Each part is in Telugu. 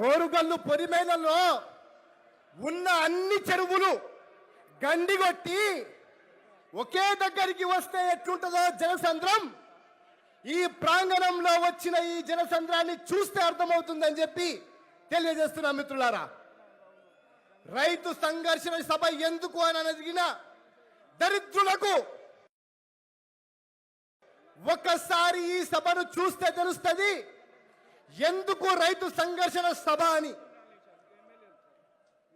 ఓరుగల్లు పొరిమేలలో ఉన్న అన్ని చెరువులు గండిగొట్టి ఒకే దగ్గరికి వస్తే ఎట్లుంటుందో జనసంద్రం ఈ ప్రాంగణంలో వచ్చిన ఈ జనసంద్రాన్ని చూస్తే అర్థమవుతుందని చెప్పి తెలియజేస్తున్నా మిత్రులారా. రైతు సంఘర్షణ సభ ఎందుకు అని అడిగిన దరిద్రులకు ఒక్కసారి ఈ సభను చూస్తే తెలుస్తుంది ఎందుకు రైతు సంఘర్షణ సభ అని.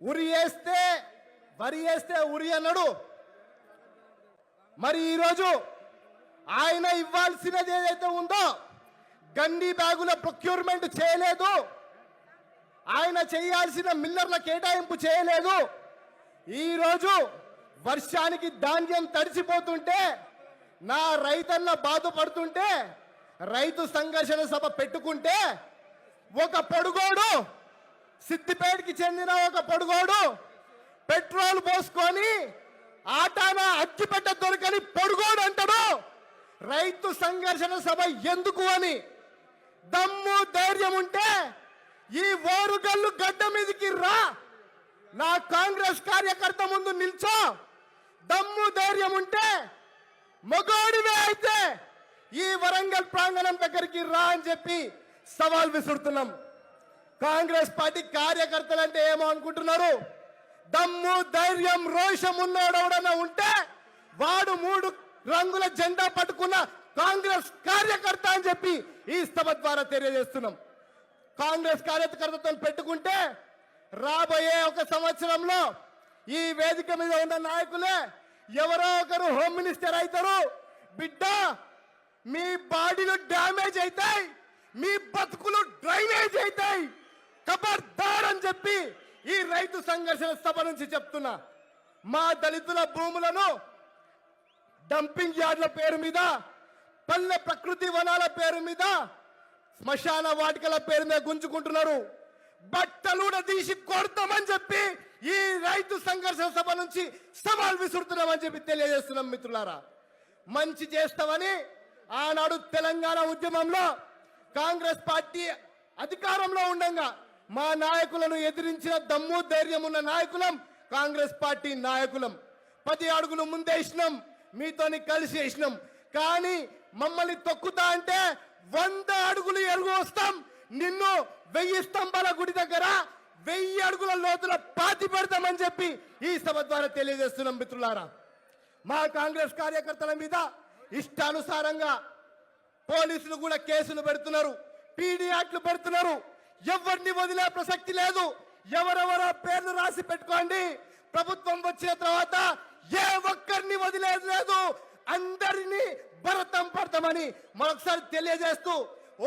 ఉరి వేస్తే వరి వేస్తే ఉరి అన్నాడు. మరి ఈరోజు ఆయన ఇవ్వాల్సినది ఏదైతే ఉందో గండి బ్యాగుల ప్రొక్యూర్మెంట్ చేయలేదు, ఆయన చేయాల్సిన మిల్లర్ల కేటాయింపు చేయలేదు. ఈరోజు వర్షానికి ధాన్యం తడిసిపోతుంటే నా రైతన్న బాధపడుతుంటే రైతు సంఘర్షణ సభ పెట్టుకుంటే ఒక పొడుగోడు, సిద్దిపేటకి చెందిన ఒక పొడుగోడు పెట్రోల్ పోసుకొని ఆటాన అగ్గిపెట్ట దొరకని పొడుగోడు అంటాడు రైతు సంఘర్షణ సభ ఎందుకు అని. దమ్ము ధైర్యం ఉంటే ఈ ఓరుగల్లు గడ్డ మీదకి రా, నా కాంగ్రెస్ కార్యకర్త ముందు నిల్చో. దమ్ము ధైర్యం ఉంటే మగోడివే అయితే ఈ వరంగల్ ప్రాంగణం దగ్గరికి రా అని చెప్పి సవాల్ విసురుతున్నాం. కాంగ్రెస్ పార్టీ కార్యకర్తలు అంటే ఏమో అనుకుంటున్నారు? దమ్ము ధైర్యం రోషం ఉన్నోడెవడన్నా ఉంటే వాడు 3 రంగుల జెండా పట్టుకున్న కాంగ్రెస్ కార్యకర్త అని చెప్పి ఈ సభ ద్వారా తెలియజేస్తున్నాం. కాంగ్రెస్ కార్యకర్తతో పెట్టుకుంటే రాబోయే 1 సంవత్సరంలో ఈ వేదిక మీద ఉన్న నాయకులే ఎవరో ఒకరు హోమ్ మినిస్టర్ అవుతారు. బిడ్డ, మీ బాడీలు డ్యామేజ్ అవుతాయి, మీ బతుకులు డ్రైనేజ్ అవుతాయి, ఖబర్దార్ అని చెప్పి ఈ రైతు సంఘర్షణ సభ నుంచి చెప్తున్నా. మా దళితుల భూములను డంపింగ్ యార్డ్ల పేరు మీద, పల్లె ప్రకృతి వనాల పేరు మీద, శ్మశాన వాటికల పేరు మీద గుంజుకుంటున్నారు. బట్టలు తీసి కొడతామని చెప్పి ఈ రైతు సంఘర్షణ సభ నుంచి సవాల్ విసురుతున్నామని చెప్పి తెలియజేస్తున్నాం. మిత్రులారా, మంచి చేస్తామని ఆనాడు తెలంగాణ ఉద్యమంలో కాంగ్రెస్ పార్టీ అధికారంలో ఉండగా మా నాయకులను ఎదిరించిన దమ్ము ధైర్యం ఉన్న నాయకులం కాంగ్రెస్ పార్టీ నాయకులం. 10 అడుగులు ముందేసినాం, మీతోని కలిసి వేసినాం. కానీ మమ్మల్ని తొక్కుతా అంటే 100 అడుగులు ఎరుగు వస్తాం. నిన్ను 1000 స్తంభాల గుడి దగ్గర 1000 అడుగుల లోతుల పాతి పెడతామని చెప్పి ఈ సభ ద్వారా తెలియజేస్తున్నాం. మిత్రులారా, మా కాంగ్రెస్ కార్యకర్తల మీద ఇష్టానుసారంగా పోలీసులు కూడా కేసులు పెడుతున్నారు, పీడీ యాక్ట్లు పెడుతున్నారు. ఎవరిని వదిలే ప్రసక్తి లేదు. ఎవరెవరో పేర్లు రాసి పెట్టుకోండి. ప్రభుత్వం వచ్చిన తర్వాత ఏ ఒక్కరిని వదిలేదు లేదు, అందరినీ భరతం పడతామని మరొకసారి తెలియజేస్తూ,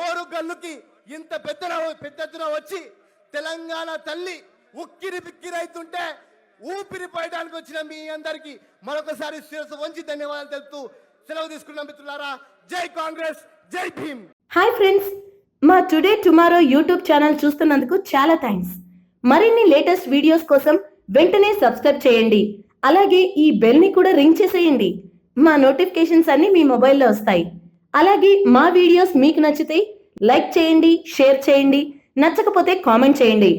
ఓరుగల్లుకి ఇంత పెద్ద ఎత్తున వచ్చి తెలంగాణ తల్లి ఉక్కిరి బిక్కిరైతుంటే ఊపిరి పోయడానికి వచ్చిన మీ అందరికీ మరొకసారి శిరస్సు వంచి ధన్యవాదాలు తెలుపుతూ సెలవు తీసుకున్నాం. మిత్రులారా, జై కాంగ్రెస్, జై భీమ్. హాయ్ ఫ్రెండ్స్, మా టుడే టుమారో యూట్యూబ్ ఛానల్ చూస్తున్నందుకు చాలా థ్యాంక్స్. మరిన్ని లేటెస్ట్ వీడియోస్ కోసం వెంటనే సబ్స్క్రైబ్ చేయండి. అలాగే ఈ బెల్ ని కూడా రింగ్ చేసేయండి. మా నోటిఫికేషన్స్ అన్ని మీ మొబైల్లో వస్తాయి. అలాగే మా వీడియోస్ మీకు నచ్చితే లైక్ చేయండి, షేర్ చేయండి, నచ్చకపోతే కామెంట్ చేయండి.